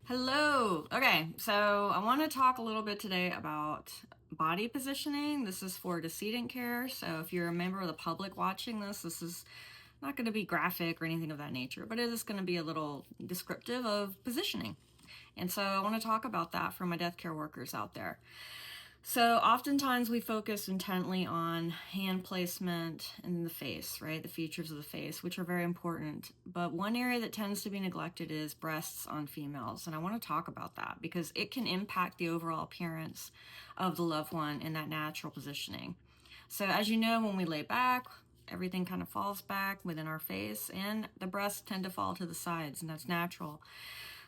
Hello. Okay, so I want to talk a little bit today about body positioning. This is for decedent care. So if you're a member of the public watching this is not going to be graphic or anything of that nature, but it is going to be a little descriptive of positioning. And so I want to talk about that for my death care workers out there. So oftentimes we focus intently on hand placement in the face, right? The features of the face, which are very important. But one area that tends to be neglected is breasts on females. And I want to talk about that because it can impact the overall appearance of the loved one in that natural positioning. So as you know, when we lay back, everything kind of falls back within our face, and the breasts tend to fall to the sides, and that's natural.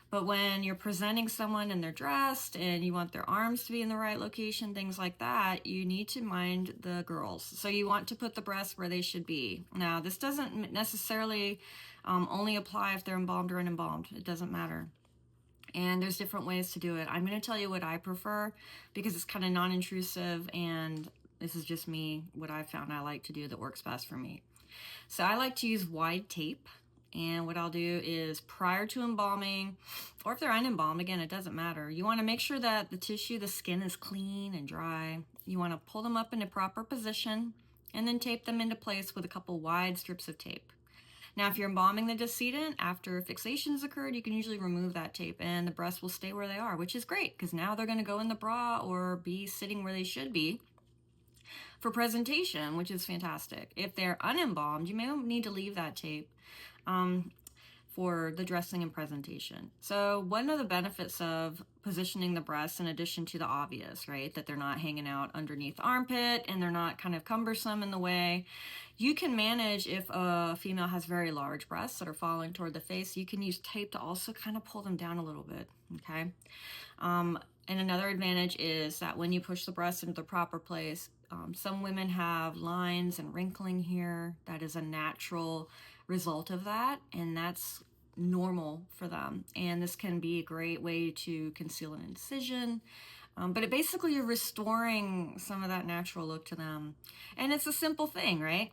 But when you're presenting someone and they're dressed and you want their arms to be in the right location, things like that, you need to mind the girls. So you want to put the breasts where they should be. Now, this doesn't necessarily only apply if they're embalmed or unembalmed. It doesn't matter. And there's different ways to do it. I'm going to tell you what I prefer because it's kind of non-intrusive, and this is just me, what I've found I like to do that works best for me. So I like to use wide tape. And what I'll do is prior to embalming, or if they're unembalmed, again, it doesn't matter. You want to make sure that the tissue, the skin is clean and dry. You want to pull them up into proper position and then tape them into place with a couple wide strips of tape. Now, if you're embalming the decedent, after fixation has occurred, you can usually remove that tape and the breasts will stay where they are, which is great because now they're going to go in the bra or be sitting where they should be for presentation, which is fantastic. If they're unembalmed, you may need to leave that tape for the dressing and presentation. So one of the benefits of positioning the breasts, in addition to the obvious, right, that they're not hanging out underneath the armpit and they're not kind of cumbersome in the way, you can manage if a female has very large breasts that are falling toward the face, you can use tape to also kind of pull them down a little bit, okay? And another advantage is that when you push the breast into the proper place, some women have lines and wrinkling here. That is a natural result of that, and that's normal for them. And this can be a great way to conceal an incision. But basically you're restoring some of that natural look to them. And it's a simple thing, right?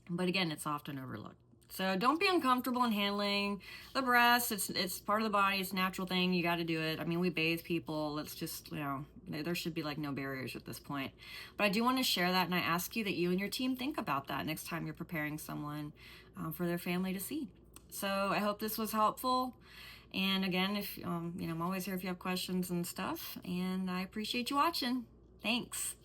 But again, it's often overlooked. So don't be uncomfortable in handling the breast. It's part of the body. It's a natural thing. You got to do it. I mean, we bathe people. Let's just, there should be like no barriers at this point. But I do want to share that, and I ask you that you and your team think about that next time you're preparing someone for their family to see. So I hope this was helpful. And again, if I'm always here if you have questions and stuff. And I appreciate you watching. Thanks.